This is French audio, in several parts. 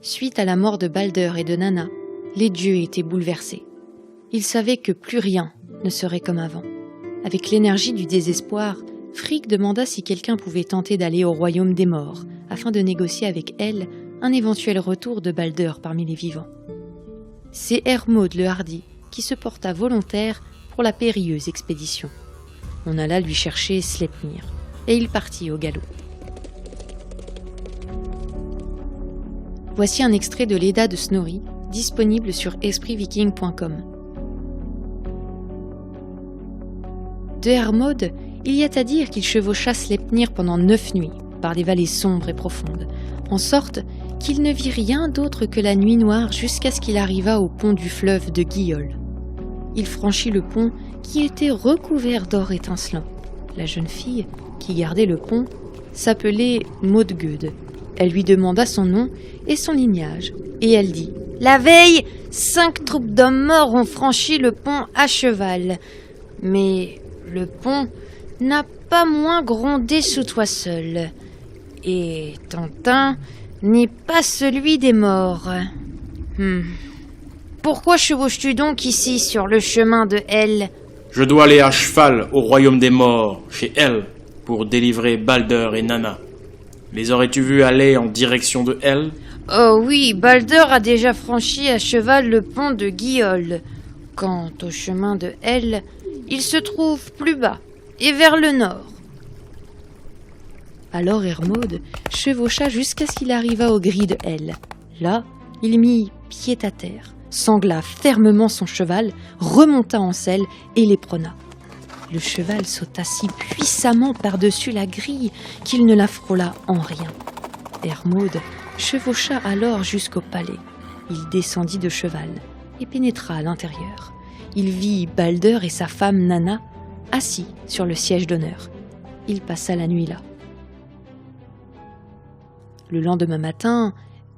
Suite à la mort de Balder et de Nanna, les dieux étaient bouleversés. Ils savaient que plus rien ne serait comme avant. Avec l'énergie du désespoir, Frigg demanda si quelqu'un pouvait tenter d'aller au royaume des morts, afin de négocier avec elle un éventuel retour de Balder parmi les vivants. C'est Hermod le Hardi qui se porta volontaire pour la périlleuse expédition. On alla lui chercher Sleipnir, et il partit au galop. Voici un extrait de l'Edda de Snorri, disponible sur espritviking.com. De Hermod, il y a à dire qu'il chevaucha Sleipnir pendant 9 nuits, par des vallées sombres et profondes, en sorte qu'il ne vit rien d'autre que la nuit noire jusqu'à ce qu'il arriva au pont du fleuve de Gioll. Il franchit le pont qui était recouvert d'or étincelant. La jeune fille, qui gardait le pont, s'appelait Maudgude. Elle lui demanda son nom et son lignage, et elle dit « La veille, 5 troupes d'hommes morts ont franchi le pont à cheval. Mais le pont n'a pas moins grondé sous toi seul. Et ton teint n'est pas celui des morts. Pourquoi chevauches-tu donc ici sur le chemin de Hel ? Je dois aller à cheval au royaume des morts, chez Hel, pour délivrer Balder et Nanna. Les aurais-tu vus aller en direction de Hel ? Oh oui, Balder a déjà franchi à cheval le pont de Gioll. Quant au chemin de Hel, il se trouve plus bas, et vers le nord. Alors Hermod chevaucha jusqu'à ce qu'il arriva aux grilles de Hel. Là, il mit pied à terre, sangla fermement son cheval, remonta en selle et l'éperonna. Le cheval sauta si puissamment par-dessus la grille qu'il ne la frôla en rien. Hermod chevaucha alors jusqu'au palais. Il descendit de cheval et pénétra à l'intérieur. Il vit Balder et sa femme Nanna assis sur le siège d'honneur. Il passa la nuit là. Le lendemain matin,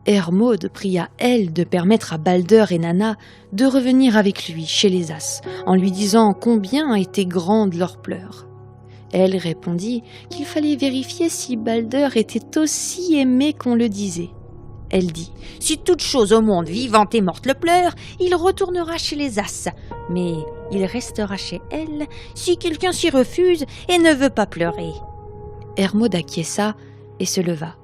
Hermod pria Hel de permettre à Balder et Nanna de revenir avec lui chez les As, en lui disant combien étaient grandes leurs pleurs. Hel répondit qu'il fallait vérifier si Balder était aussi aimé qu'on le disait. Elle dit « Si toute chose au monde vivante et morte le pleure, il retournera chez les As, mais il restera chez Hel si quelqu'un s'y refuse et ne veut pas pleurer. » Hermod acquiesça et se leva.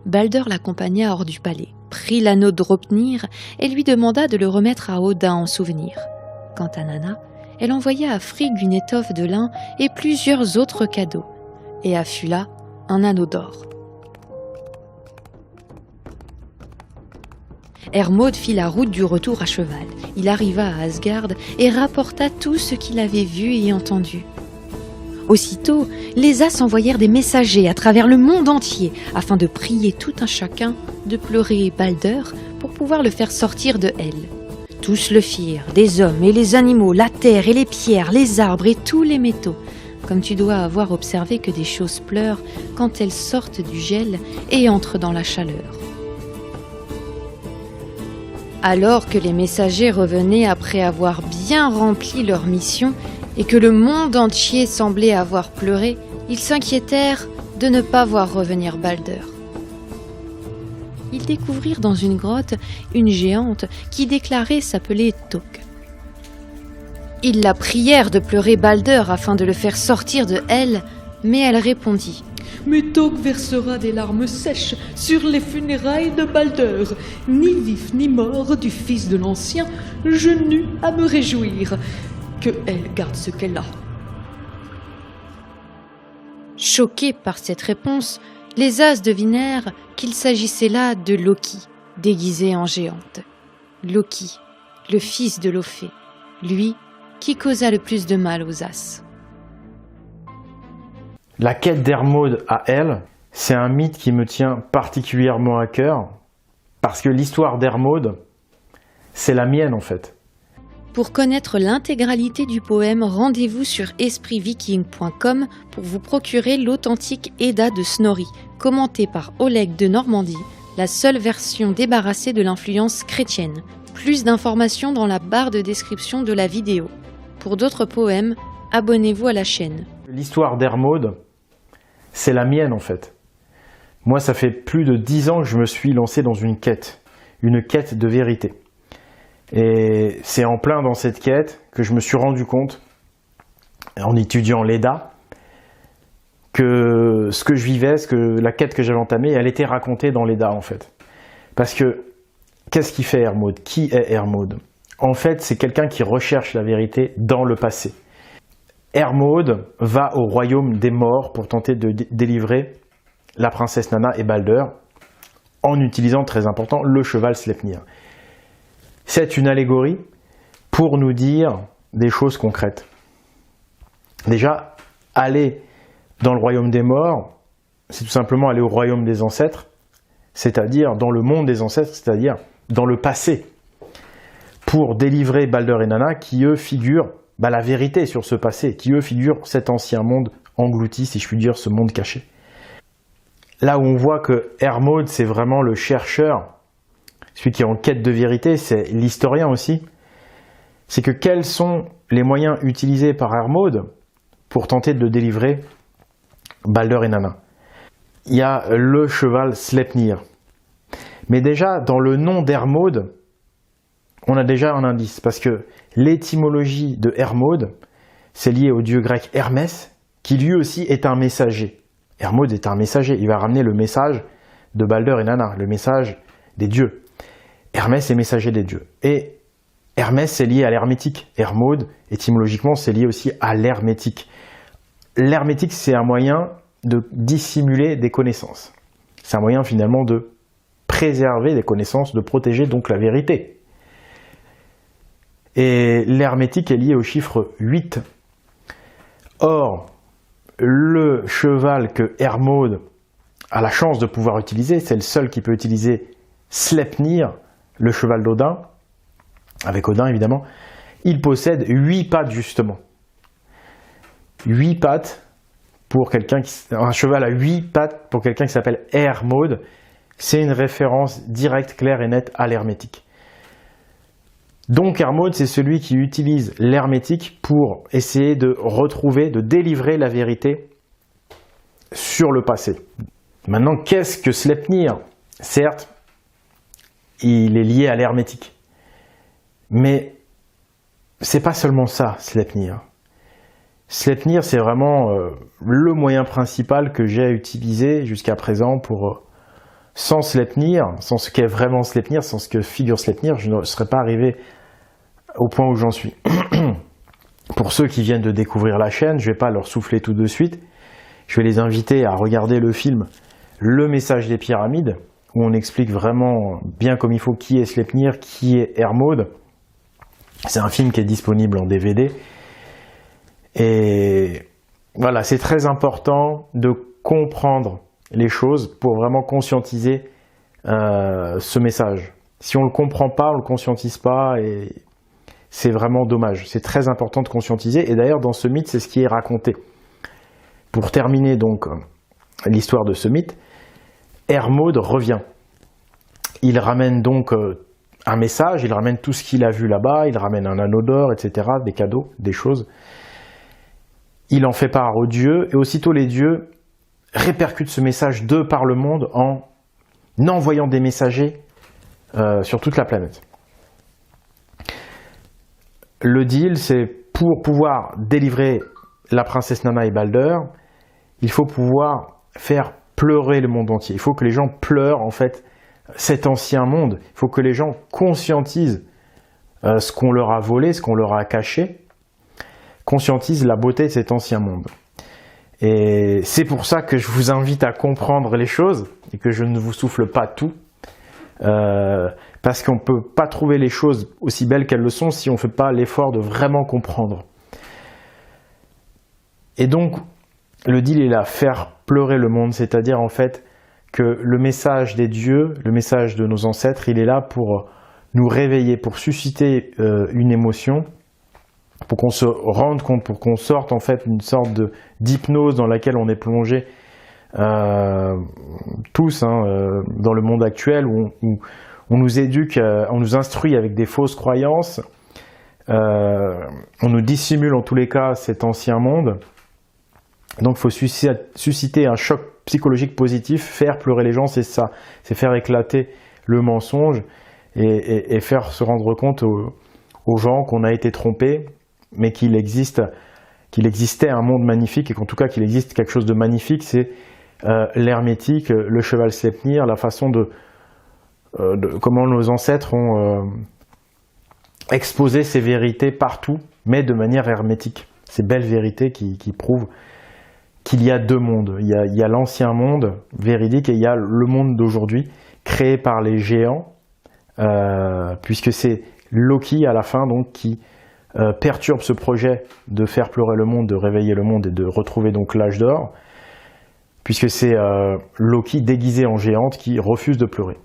Balder l'accompagna hors du palais, prit l'anneau de Draupnir et lui demanda de le remettre à Odin en souvenir. Quant à Nanna, elle envoya à Frigg une étoffe de lin et plusieurs autres cadeaux, et à Fula un anneau d'or. Hermod fit la route du retour à cheval. Il arriva à Asgard et rapporta tout ce qu'il avait vu et entendu. Aussitôt, les As envoyèrent des messagers à travers le monde entier afin de prier tout un chacun de pleurer Balder pour pouvoir le faire sortir de Hel. Tous le firent, des hommes et les animaux, la terre et les pierres, les arbres et tous les métaux, comme tu dois avoir observé que des choses pleurent quand elles sortent du gel et entrent dans la chaleur. Alors que les messagers revenaient après avoir bien rempli leur mission et que le monde entier semblait avoir pleuré, ils s'inquiétèrent de ne pas voir revenir Balder. Ils découvrirent dans une grotte une géante qui déclarait s'appeler Tok. Ils la prièrent de pleurer Balder afin de le faire sortir de Hel, mais elle répondit « Mais Tok versera des larmes sèches sur les funérailles de Balder. Ni vif ni mort du fils de l'Ancien, je n'eus à me réjouir. Que elle garde ce qu'elle a. » Choqués par cette réponse, les As devinèrent qu'il s'agissait là de Loki, déguisé en géante. Loki, le fils de Lophé, lui qui causa le plus de mal aux As. La quête d'Hermod à Hel, c'est un mythe qui me tient particulièrement à cœur, parce que l'histoire d'Hermod, c'est la mienne en fait. Pour connaître l'intégralité du poème, rendez-vous sur espritviking.com pour vous procurer l'authentique Edda de Snorri, commentée par Oleg de Normandie, la seule version débarrassée de l'influence chrétienne. Plus d'informations dans la barre de description de la vidéo. Pour d'autres poèmes, abonnez-vous à la chaîne. L'histoire d'Hermod, c'est la mienne en fait. Moi, ça fait plus de 10 ans que je me suis lancé dans une quête une quête de vérité. Et c'est en plein dans cette quête que je me suis rendu compte, en étudiant l'Eda, que ce que je vivais, la quête que j'avais entamée, elle était racontée dans l'Eda en fait. Parce que, qu'est-ce qui fait Hermod? Qui est Hermod? En fait, c'est quelqu'un qui recherche la vérité dans le passé. Hermod va au royaume des morts pour tenter de délivrer la princesse Nanna et Balder en utilisant, très important, le cheval Sleipnir. C'est une allégorie pour nous dire des choses concrètes. Déjà, aller dans le royaume des morts, c'est tout simplement aller au royaume des ancêtres, c'est-à-dire dans le monde des ancêtres, c'est-à-dire dans le passé, pour délivrer Balder et Nanna qui, eux, figurent la vérité sur ce passé, qui, eux, figurent cet ancien monde englouti, si je puis dire, ce monde caché. Là où on voit que Hermod, c'est vraiment le chercheur, celui qui est en quête de vérité, c'est l'historien aussi, c'est que quels sont les moyens utilisés par Hermod pour tenter de délivrer Balder et Nanna? Il y a le cheval Sleipnir. Mais déjà, dans le nom d'Hermod, on a déjà un indice, parce que l'étymologie de Hermod, c'est lié au dieu grec Hermès, qui lui aussi est un messager. Hermod est un messager, il va ramener le message de Balder et Nanna, le message des dieux. Hermès est messager des dieux. Et Hermès, c'est lié à l'hermétique. Hermod, étymologiquement, c'est lié aussi à l'hermétique. L'hermétique, c'est un moyen de dissimuler des connaissances. C'est un moyen finalement de préserver des connaissances, de protéger donc la vérité. Et l'hermétique est lié au chiffre 8. Or, le cheval que Hermod a la chance de pouvoir utiliser, c'est le seul qui peut utiliser Sleipnir, le cheval d'Odin, avec Odin évidemment, il possède 8 pattes justement. 8 pattes pour quelqu'un qui... Un cheval à 8 pattes pour quelqu'un qui s'appelle Hermod, c'est une référence directe, claire et nette à l'hermétique. Donc Hermod, c'est celui qui utilise l'hermétique pour essayer de retrouver, de délivrer la vérité sur le passé. Maintenant, qu'est-ce que Sleipnir? Certes, il est lié à l'hermétique. Mais c'est pas seulement ça, Sleipnir. Sleipnir, c'est vraiment le moyen principal que j'ai utilisé jusqu'à présent pour... sans Sleipnir, sans ce qu'est vraiment Sleipnir, sans ce que figure Sleipnir, je ne serais pas arrivé au point où j'en suis. Pour ceux qui viennent de découvrir la chaîne, je ne vais pas leur souffler tout de suite. Je vais les inviter à regarder le film Le Message des Pyramides, où on explique vraiment bien comme il faut qui est Sleipnir, qui est Hermod. C'est un film qui est disponible en DVD. Et voilà, c'est très important de comprendre les choses pour vraiment conscientiser ce message. Si on ne le comprend pas, on ne le conscientise pas et c'est vraiment dommage. C'est très important de conscientiser et d'ailleurs dans ce mythe, c'est ce qui est raconté. Pour terminer donc l'histoire de ce mythe, Hermod revient. Il ramène donc un message, il ramène tout ce qu'il a vu là-bas, il ramène un anneau d'or, etc., des cadeaux, des choses. Il en fait part aux dieux et aussitôt les dieux répercutent ce message de par le monde en envoyant des messagers sur toute la planète. Le deal, c'est pour pouvoir délivrer la princesse Nanna et Balder, il faut pouvoir faire pleurer le monde entier. Il faut que les gens pleurent en fait cet ancien monde. Il faut que les gens conscientisent ce qu'on leur a volé, ce qu'on leur a caché, conscientisent la beauté de cet ancien monde. Et c'est pour ça que je vous invite à comprendre les choses et que je ne vous souffle pas tout. Parce qu'on ne peut pas trouver les choses aussi belles qu'elles le sont si on ne fait pas l'effort de vraiment comprendre. Et donc, le deal est là, faire pleurer le monde, c'est-à-dire en fait que le message des dieux, le message de nos ancêtres, il est là pour nous réveiller, pour susciter une émotion, pour qu'on se rende compte, pour qu'on sorte en fait une sorte d'hypnose dans laquelle on est plongé tous dans le monde actuel où on nous éduque, on nous instruit avec des fausses croyances, on nous dissimule en tous les cas cet ancien monde. Donc il faut susciter un choc psychologique positif, faire pleurer les gens, c'est ça, c'est faire éclater le mensonge et faire se rendre compte aux gens qu'on a été trompés, mais qu'il existait un monde magnifique, et qu'en tout cas qu'il existe quelque chose de magnifique, c'est l'hermétique, le cheval Sleipnir, la façon de comment nos ancêtres ont exposé ces vérités partout, mais de manière hermétique. Ces belles vérités qui prouvent qu'il y a deux mondes. Il y a l'ancien monde véridique et il y a le monde d'aujourd'hui, créé par les géants, puisque c'est Loki à la fin donc qui perturbe ce projet de faire pleurer le monde, de réveiller le monde et de retrouver donc l'âge d'or, puisque c'est Loki déguisé en géante qui refuse de pleurer.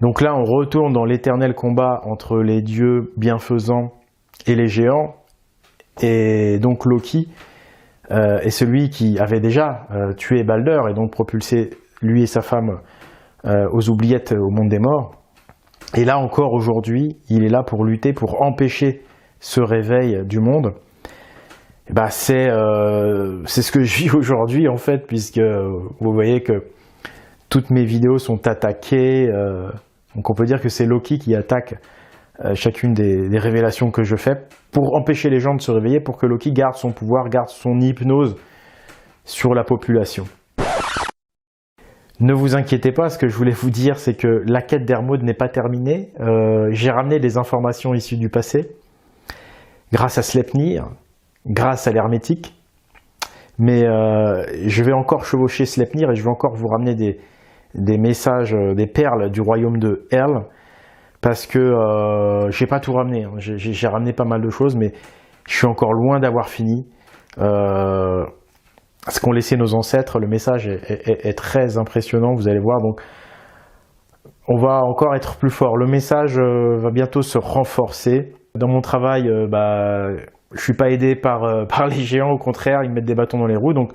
Donc là on retourne dans l'éternel combat entre les dieux bienfaisants et les géants, et donc Loki est celui qui avait déjà tué Balder et donc propulsé lui et sa femme aux oubliettes au monde des morts. Et là encore aujourd'hui, il est là pour lutter, pour empêcher ce réveil du monde. Et ben c'est ce que je vis aujourd'hui en fait, puisque vous voyez que toutes mes vidéos sont attaquées. Donc on peut dire que c'est Loki qui attaque chacune des révélations que je fais pour empêcher les gens de se réveiller, pour que Loki garde son pouvoir, garde son hypnose sur la population. Ne vous inquiétez pas, ce que je voulais vous dire, c'est que la quête d'Hermod n'est pas terminée. J'ai ramené des informations issues du passé, grâce à Sleipnir, grâce à l'hermétique, mais je vais encore chevaucher Sleipnir et je vais encore vous ramener des messages, des perles du royaume de Hel, parce que j'ai pas tout ramené, hein. J'ai ramené pas mal de choses, mais je suis encore loin d'avoir fini. Ce qu'ont laissé nos ancêtres, le message est très impressionnant, vous allez voir. Donc, on va encore être plus fort. Le message va bientôt se renforcer. Dans mon travail, je suis pas aidé par les géants, au contraire, ils me mettent des bâtons dans les roues. Donc,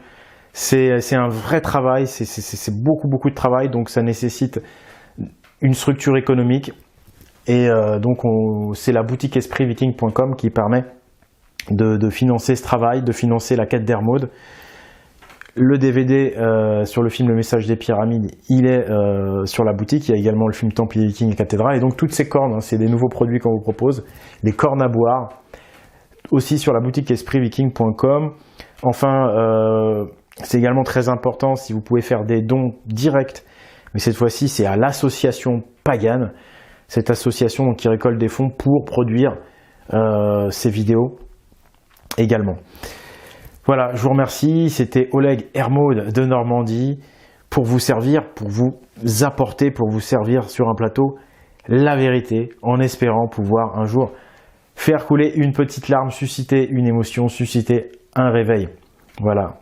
c'est un vrai travail, c'est beaucoup de travail, donc ça nécessite une structure économique. Et donc, c'est la boutique espritviking.com qui permet de financer ce travail, de financer la quête d'Hermod. Le DVD sur le film Le Message des Pyramides, il est sur la boutique. Il y a également le film Templiers Vikings et Cathédrale. Et donc toutes ces cornes, hein, c'est des nouveaux produits qu'on vous propose. Des cornes à boire, aussi sur la boutique espritviking.com. Enfin, c'est également très important si vous pouvez faire des dons directs. Mais cette fois-ci, c'est à l'association Pagan. Cette association donc, qui récolte des fonds pour produire ces vidéos également. Voilà, je vous remercie. C'était Oleg Hermod de Normandie pour vous servir, pour vous apporter, pour vous servir sur un plateau la vérité, en espérant pouvoir un jour faire couler une petite larme, susciter une émotion, susciter un réveil. Voilà.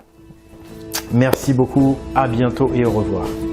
Merci beaucoup, à bientôt et au revoir.